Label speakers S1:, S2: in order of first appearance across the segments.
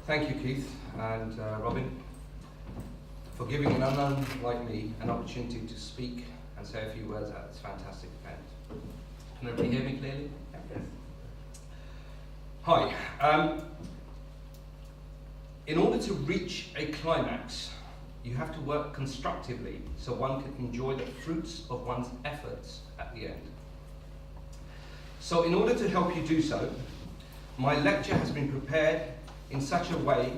S1: Thank you, Keith and Robin, for giving an unknown like me an opportunity to speak and say a few words at this fantastic event. Can everybody hear me clearly? Yes. Hi. In order to reach a climax, you have to work constructively so one can enjoy the fruits of one's efforts at the end. So in order to help you do so, my lecture has been prepared in such a way,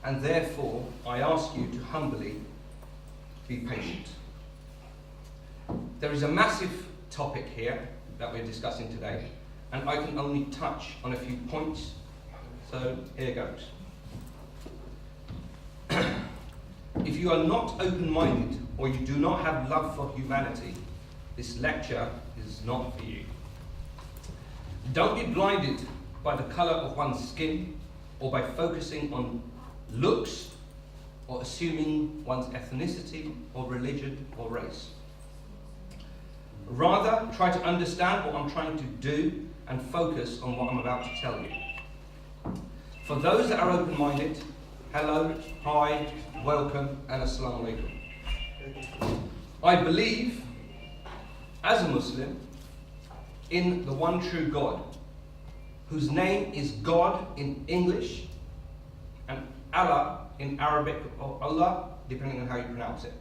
S1: and therefore I ask you to humbly be patient. There is a massive topic here that we're discussing today, and I can only touch on a few points, so here goes. If you are not open-minded or you do not have love for humanity, this lecture is not for you. Don't be blinded by the colour of one's skin or by focusing on looks or assuming one's ethnicity or religion or race. Rather, try to understand what I'm trying to do and focus on what I'm about to tell you. For those that are open-minded, hello, hi, welcome, and assalamu alaikum. I believe, as a Muslim, in the one true God, whose name is God in English and Allah in Arabic, or Allah, depending on how you pronounce it.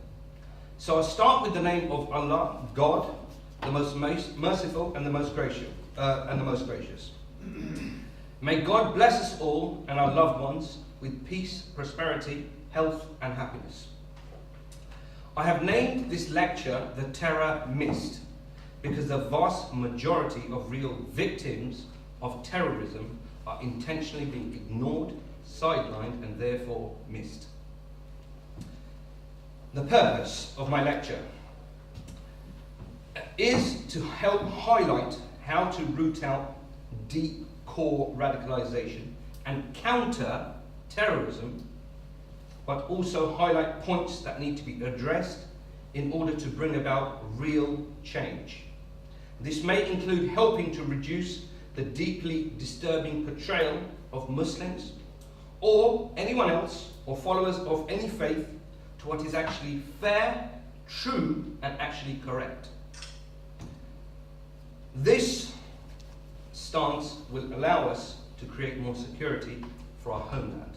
S1: So I'll start with the name of Allah, God, the most merciful and the most gracious. May God bless us all and our loved ones with peace, prosperity, health, and happiness. I have named this lecture The Terror Missed because the vast majority of real victims of terrorism are intentionally being ignored, sidelined, and therefore missed. The purpose of my lecture is to help highlight how to root out deep core radicalisation and counter terrorism, but also highlight points that need to be addressed in order to bring about real change. This may include helping to reduce the deeply disturbing portrayal of Muslims or anyone else or followers of any faith to what is actually fair, true, and actually correct. This stance will allow us to create more security for our homeland.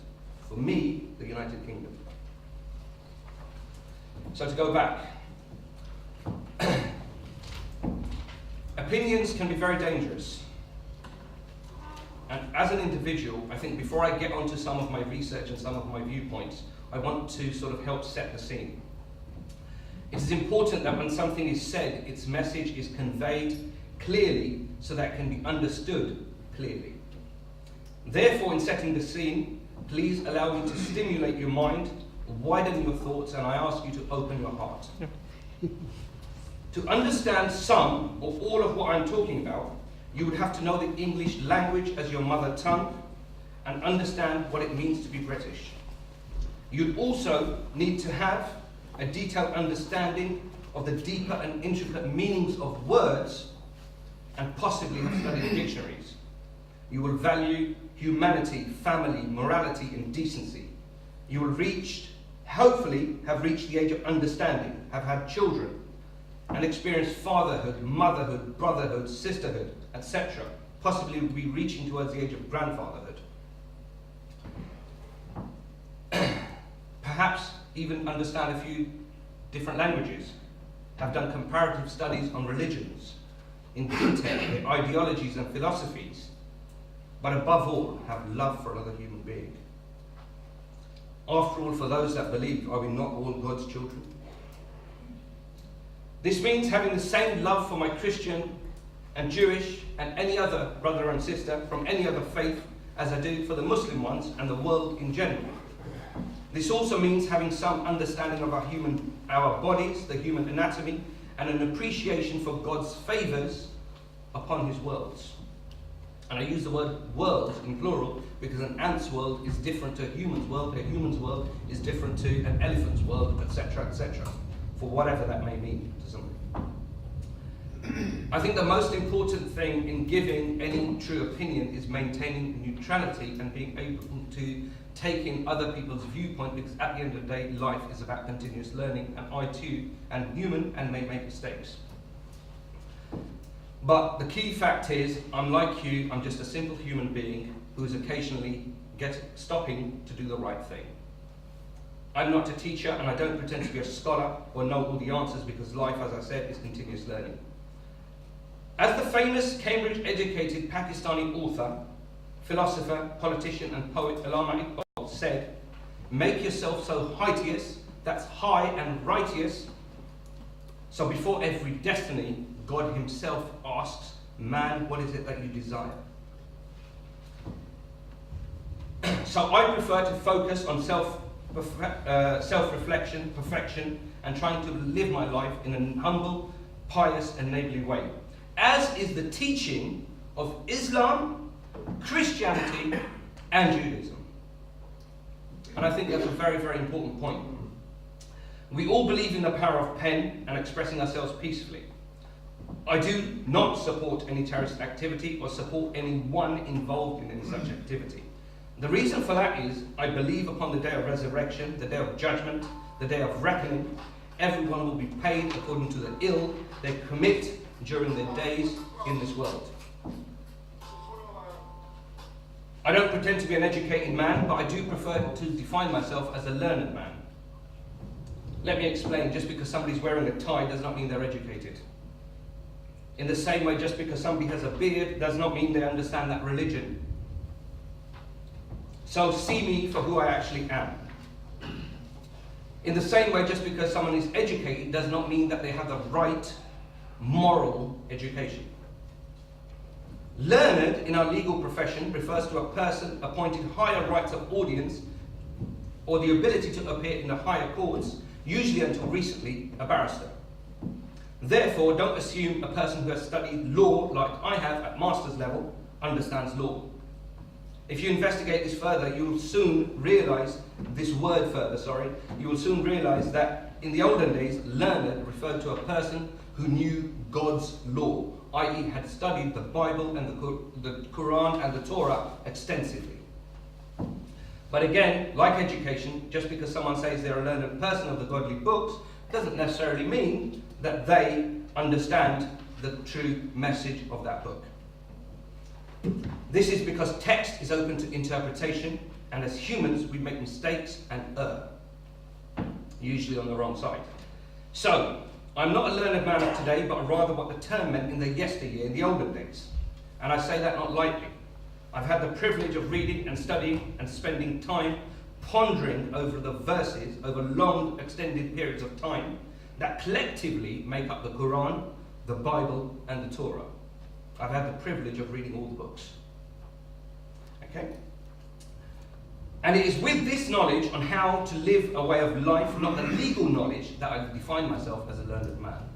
S1: For me, the United Kingdom. So to go back, opinions can be very dangerous. And as an individual, I think before I get onto some of my research and some of my viewpoints, I want to sort of help set the scene. It is important that when something is said, its message is conveyed clearly so that it can be understood clearly. Therefore, in setting the scene, please allow me to stimulate your mind, widen your thoughts, and I ask you to open your heart. To understand some or all of what I'm talking about, you would have to know the English language as your mother tongue and understand what it means to be British. You'd also need to have a detailed understanding of the deeper and intricate meanings of words and possibly have studied dictionaries. You will value humanity, family, morality, and decency. You will hopefully have reached the age of understanding, have had children, and experienced fatherhood, motherhood, brotherhood, sisterhood, etc. Possibly will be reaching towards the age of grandfatherhood. Perhaps even understand a few different languages, have done comparative studies on religions, in detail, their ideologies and philosophies, but above all, have love for another human being. After all, for those that believe, are we not all God's children? This means having the same love for my Christian and Jewish and any other brother and sister from any other faith as I do for the Muslim ones and the world in general. This also means having some understanding of our bodies, the human anatomy, and an appreciation for God's favours upon his worlds. And I use the word world in plural because an ant's world is different to a human's world is different to an elephant's world, etc., etc., for whatever that may mean to somebody. I think the most important thing in giving any true opinion is maintaining neutrality and being able to take in other people's viewpoint, because at the end of the day, life is about continuous learning, and I too am human and may make mistakes. But the key fact is, I'm like you, I'm just a simple human being who is occasionally stopping to do the right thing. I'm not a teacher, and I don't pretend to be a scholar or know all the answers, because life, as I said, is continuous learning. As the famous Cambridge-educated Pakistani author, philosopher, politician and poet Allama Iqbal said, "Make yourself so hightious, that's high and righteous, so before every destiny, God himself asks, man, what is it that you desire?" So I prefer to focus on self-reflection, perfection, and trying to live my life in a humble, pious and neighbourly way, as is the teaching of Islam, Christianity and Judaism. And I think that's a very, very important point. We all believe in the power of pen and expressing ourselves peacefully. I do not support any terrorist activity or support anyone involved in any such activity. The reason for that is, I believe upon the day of resurrection, the day of judgment, the day of reckoning, everyone will be paid according to the ill they commit during their days in this world. I don't pretend to be an educated man, but I do prefer to define myself as a learned man. Let me explain. Just because somebody's wearing a tie does not mean they're educated. In the same way, just because somebody has a beard does not mean they understand that religion. So see me for who I actually am. In the same way, just because someone is educated does not mean that they have the right moral education. Learned in our legal profession refers to a person appointed higher rights of audience or the ability to appear in the higher courts, usually until recently a barrister. Therefore, don't assume a person who has studied law like I have at master's level understands law. If you investigate this further, you will soon realize, you will soon realize that in the olden days, learned referred to a person who knew God's law, i.e. had studied the Bible and the Quran and the Torah extensively. But again, like education, just because someone says they're a learned person of the godly books, doesn't necessarily mean that they understand the true message of that book. This is because text is open to interpretation, and as humans we make mistakes and err, usually on the wrong side. So, I'm not a learned man of today, but rather what the term meant in the yesteryear, in the olden days. And I say that not lightly. I've had the privilege of reading and studying and spending time pondering over the verses over long extended periods of time that collectively make up the Quran, the Bible and the Torah. I've had the privilege of reading all the books. Okay? And it is with this knowledge on how to live a way of life, not the legal knowledge, that I define myself as a learned man.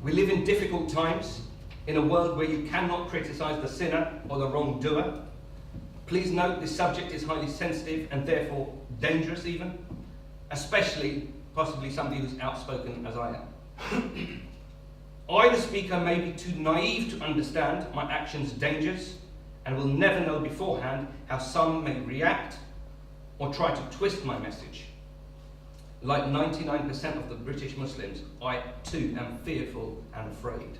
S1: We live in difficult times, in a world where you cannot criticize the sinner or the wrongdoer. Please note this subject is highly sensitive and therefore dangerous even, especially possibly somebody who's outspoken as I am. I, the speaker, may be too naive to understand my actions' dangers and will never know beforehand how some may react or try to twist my message. Like 99% of the British Muslims, I too am fearful and afraid.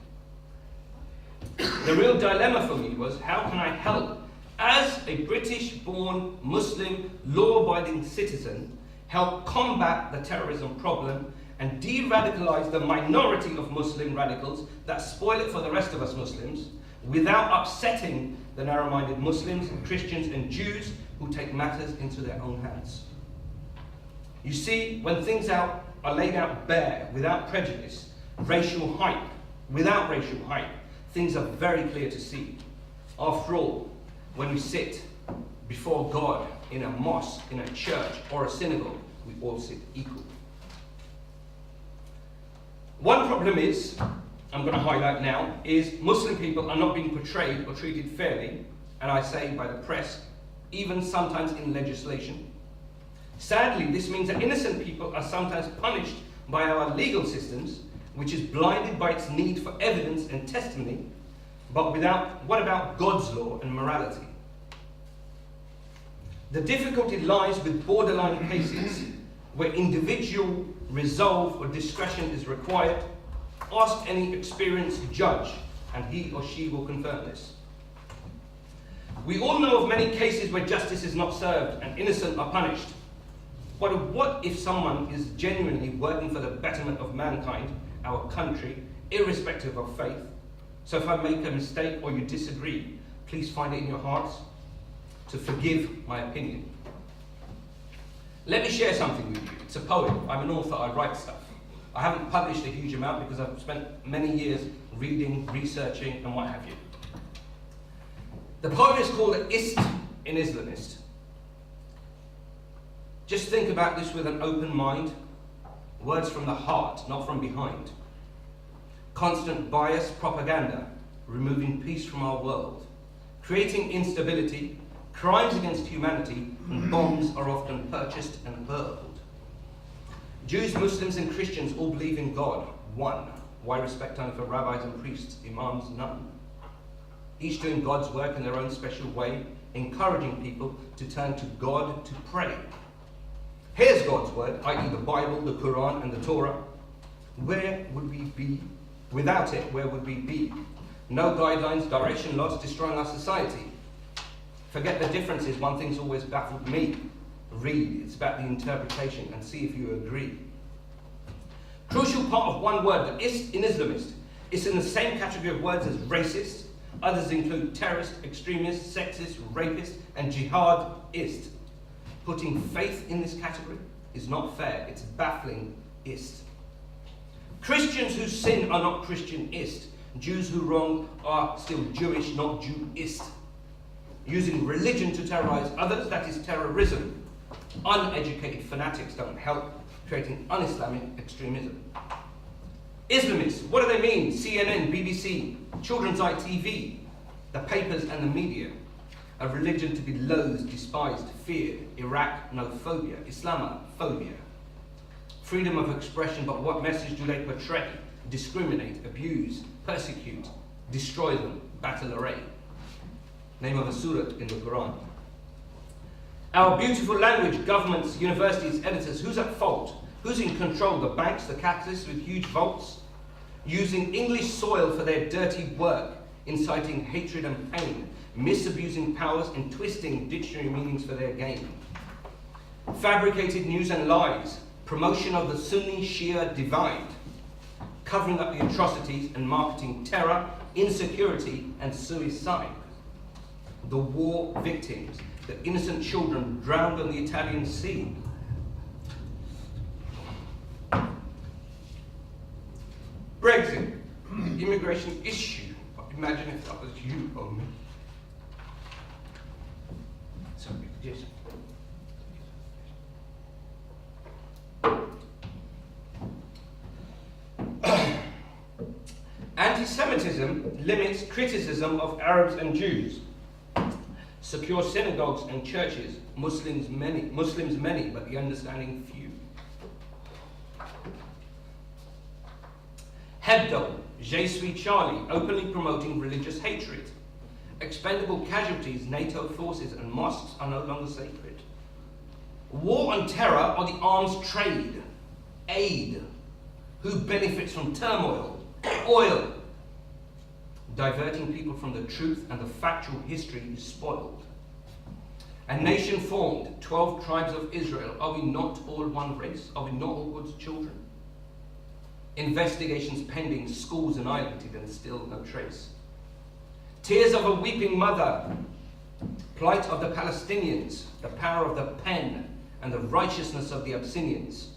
S1: The real dilemma for me was, how can I help, as a British-born Muslim law-abiding citizen, help combat the terrorism problem and de-radicalize the minority of Muslim radicals that spoil it for the rest of us Muslims, without upsetting the narrow-minded Muslims, Christians and Jews who take matters into their own hands. You see, when things are laid out bare, without prejudice, racial hype, without racial hype, things are very clear to see. After all, when we sit before God in a mosque, in a church or a synagogue, we all sit equal. One problem is, I'm going to highlight now, is Muslim people are not being portrayed or treated fairly, and I say by the press, even sometimes in legislation. Sadly, this means that innocent people are sometimes punished by our legal systems, which is blinded by its need for evidence and testimony, but what about God's law and morality? The difficulty lies with borderline cases where individual resolve or discretion is required. Ask any experienced judge, and he or she will confirm this. We all know of many cases where justice is not served and innocent are punished. But what if someone is genuinely working for the betterment of mankind, our country, irrespective of faith? So if I make a mistake or you disagree, please find it in your hearts to forgive my opinion. Let me share something with you. It's a poem. I'm an author, I write stuff. I haven't published a huge amount because I've spent many years reading, researching, and what have you. The poem is called Ist in Islamist. Just think about this with an open mind. Words from the heart, not from behind. Constant bias propaganda, removing peace from our world. Creating instability, crimes against humanity, and bombs are often purchased and hurled. Jews, Muslims, and Christians all believe in God, one. Why respect only for rabbis and priests, imams none? Each doing God's work in their own special way, encouraging people to turn to God to pray. Here's God's word, i.e. the Bible, the Quran, and the Torah. Where would we be? Without it, where would we be? No guidelines, direction lost, destroying our society. Forget the differences, one thing's always baffled me. Read, it's about the interpretation, and see if you agree. Crucial part of one word, the ist in Islamist, is in the same category of words as racist. Others include terrorist, extremist, sexist, rapist, and jihadist. Putting faith in this category is not fair, it's baffling ist. Christians who sin are not Christianist. Jews who wrong are still Jewish, not Jewist. Using religion to terrorize others, that is terrorism. Uneducated fanatics don't help, creating un-Islamic extremism. Islamists, what do they mean? CNN, BBC, Children's Eye TV, the papers and the media. A religion to be loathed, despised, feared. Iraq, no phobia. Islamophobia. Freedom of expression, but what message do they portray? Discriminate, abuse, persecute, destroy them, battle array. Name of a surah in the Quran. Our beautiful language, governments, universities, editors, who's at fault? Who's in control? The banks, the capitalists with huge vaults? Using English soil for their dirty work, inciting hatred and pain, misabusing powers and twisting dictionary meanings for their gain. Fabricated news and lies, promotion of the Sunni-Shia divide, covering up the atrocities and marketing terror, insecurity and suicide. The war victims, the innocent children drowned on the Italian Sea. Brexit, the immigration issue. Imagine if that was you or me. Sorry, yes. Anti-Semitism limits criticism of Arabs and Jews. Secure synagogues and churches, Muslims many, but the understanding few. Hebdo, Je suis Charlie, openly promoting religious hatred. Expendable casualties, NATO forces and mosques are no longer sacred. War on terror or the arms trade. Aid. Who benefits from turmoil? Oil. Diverting people from the truth and the factual history is spoiled. A nation formed, 12 tribes of Israel. Are we not all one race? Are we not all God's children? Investigations pending, schools annihilated and still no trace. Tears of a weeping mother. Plight of the Palestinians, the power of the pen and the righteousness of the Abyssinians.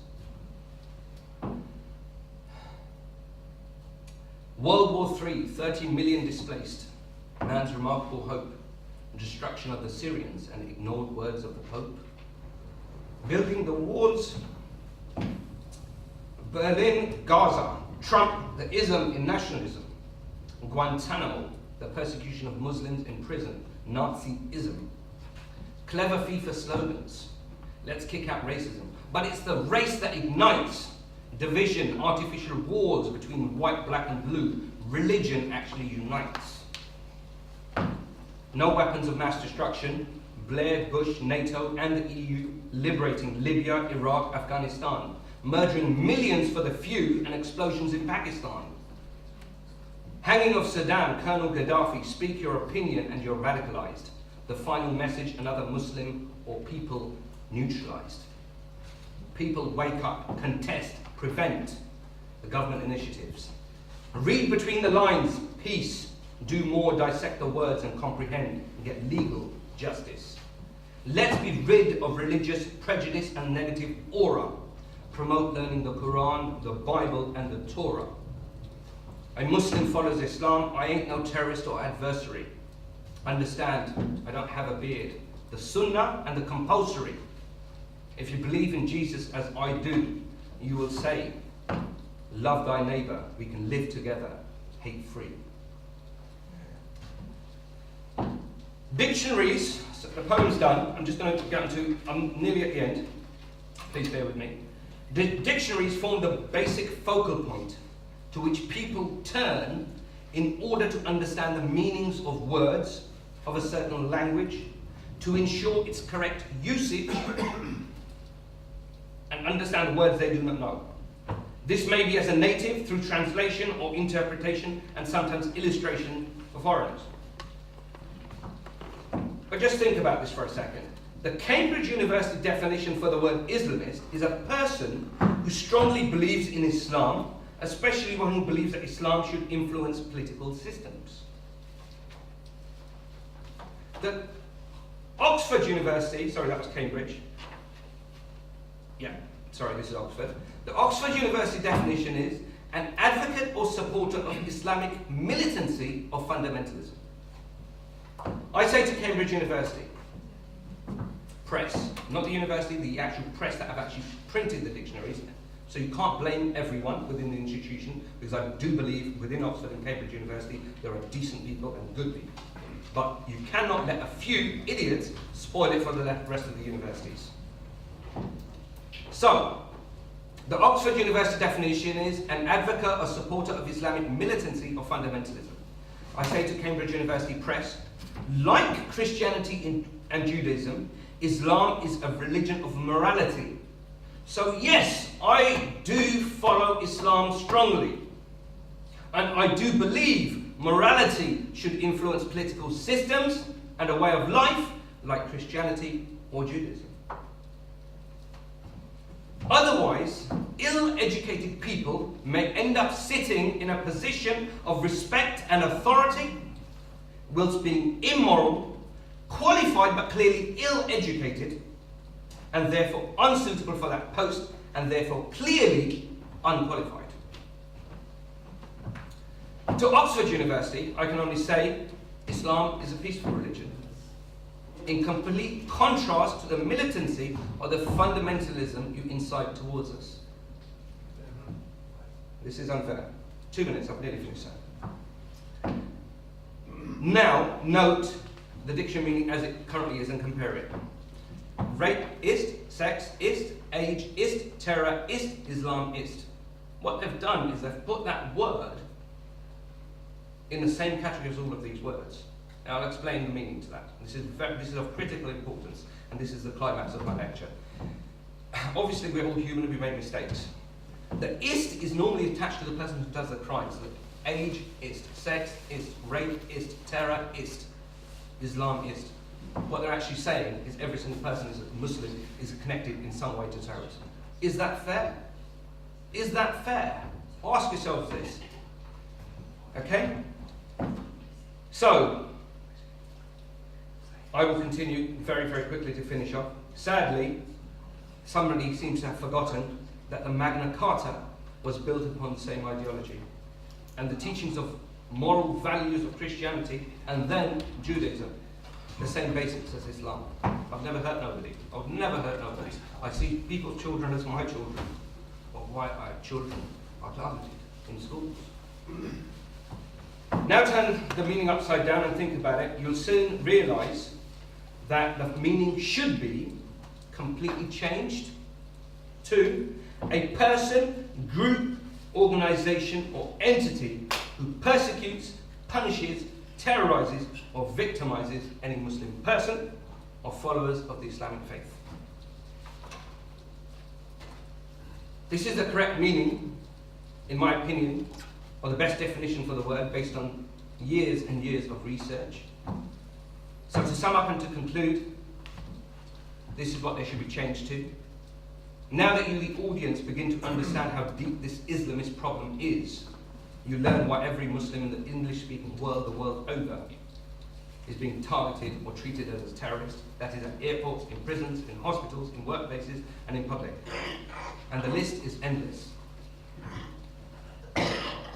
S1: World War III, 30 million displaced. Man's remarkable hope. Destruction of the Syrians and ignored words of the Pope. Building the walls. Berlin, Gaza. Trump, the ism in nationalism. Guantanamo, the persecution of Muslims in prison. Nazism. Clever FIFA slogans. Let's kick out racism. But it's the race that ignites division, artificial wars between white, black, and blue. Religion actually unites. No weapons of mass destruction, Blair, Bush, NATO, and the EU liberating Libya, Iraq, Afghanistan, murdering millions for the few, and explosions in Pakistan. Hanging of Saddam, Colonel Gaddafi, speak your opinion and you're radicalized. The final message, another Muslim or people neutralized. People wake up, contest, prevent the government initiatives. Read between the lines, peace, do more, dissect the words and comprehend and get legal justice. Let's be rid of religious prejudice and negative aura. Promote learning the Quran, the Bible and the Torah. A Muslim follows Islam. I ain't no terrorist or adversary. Understand, I don't have a beard. The Sunnah and the compulsory. If you believe in Jesus as I do, you will say, love thy neighbor. We can live together, hate free. Dictionaries, so the poem's done. I'm just going to get into, I'm nearly at the end. Please bear with me. The dictionaries form the basic focal point to which people turn in order to understand the meanings of words of a certain language, to ensure its correct usage, and understand words they do not know. This may be as a native through translation or interpretation and sometimes illustration for foreigners. But just think about this for a second. The Cambridge University definition for the word Islamist is a person who strongly believes in Islam, especially one who believes that Islam should influence political systems. The Oxford University, sorry, that was Cambridge. Yeah, sorry, this is Oxford. The Oxford University definition is an advocate or supporter of Islamic militancy or fundamentalism. I say to Cambridge University, press, not the university, the actual press that have actually printed the dictionaries, so you can't blame everyone within the institution, because I do believe within Oxford and Cambridge University there are decent people and good people. But you cannot let a few idiots spoil it for the rest of the universities. So, the Oxford University definition is an advocate or supporter of Islamic militancy or fundamentalism. I say to Cambridge University Press, like Christianity and Judaism, Islam is a religion of morality. So yes, I do follow Islam strongly. And I do believe morality should influence political systems and a way of life like Christianity or Judaism. Otherwise, ill-educated people may end up sitting in a position of respect and authority, whilst being immoral, qualified but clearly ill-educated, and therefore unsuitable for that post, and therefore clearly unqualified. To Oxford University, I can only say Islam is a peaceful religion, in complete contrast to the militancy or the fundamentalism you incite towards us. This is unfair. 2 minutes, I've nearly finished that. Now, note the dictionary meaning as it currently is and compare it. Rape-ist, sex-ist, age-ist, terror-ist, Islam-ist. What they've done is they've put that word in the same category as all of these words. Now I'll explain the meaning to that. This is of critical importance, and this is the climax of my lecture. Obviously, we're all human and we make mistakes. The ist is normally attached to the person who does the crime. So age ist, sex ist, rape ist, terror ist, Islam ist. What they're actually saying is every single person is a Muslim is connected in some way to terrorism. Is that fair? Is that fair? Ask yourselves this. Okay? So, I will continue very, very quickly to finish off. Sadly, somebody seems to have forgotten that the Magna Carta was built upon the same ideology, and the teachings of moral values of Christianity and then Judaism, the same basics as Islam. I've never hurt nobody. I've never hurt nobody. I see people's children as my children, or why our children are targeted in schools. Now turn the meaning upside down and think about it. You'll soon realise that the meaning should be completely changed to a person, group, organisation or entity who persecutes, punishes, terrorises or victimises any Muslim person of followers of the Islamic faith. This is the correct meaning, in my opinion, or the best definition for the word based on years and years of research. So to sum up and to conclude, this is what they should be changed to. Now that you, the audience, begin to understand how deep this Islamist problem is, you learn why every Muslim in the English-speaking world, the world over, is being targeted or treated as a terrorist. That is at airports, in prisons, in hospitals, in workplaces, and in public. And the list is endless.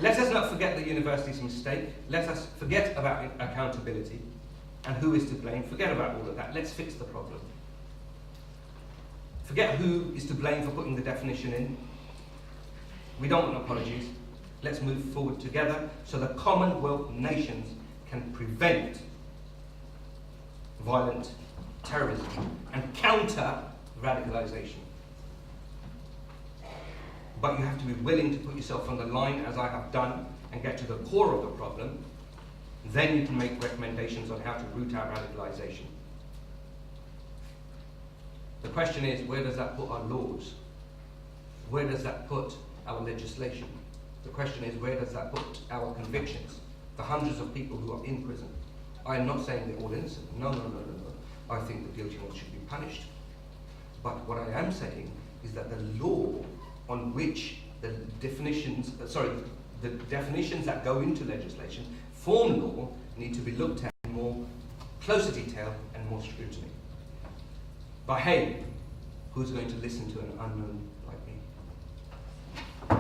S1: Let us not forget the university's mistake. Let us forget about accountability and who is to blame. Forget about all of that. Let's fix the problem. Forget who is to blame for putting the definition in. We don't want apologies. Let's move forward together so the Commonwealth nations can prevent violent terrorism and counter radicalisation. But you have to be willing to put yourself on the line, as I have done, and get to the core of the problem. Then you can make recommendations on how to root out radicalisation. The question is, where does that put our laws? Where does that put our legislation? The question is, where does that put our convictions? The hundreds of people who are in prison. I am not saying they're all innocent. No. I think the guilty ones should be punished. But what I am saying is that the law on which the definitions that go into legislation form law need to be looked at in more closer detail and more scrutiny. But hey, who's going to listen to an unknown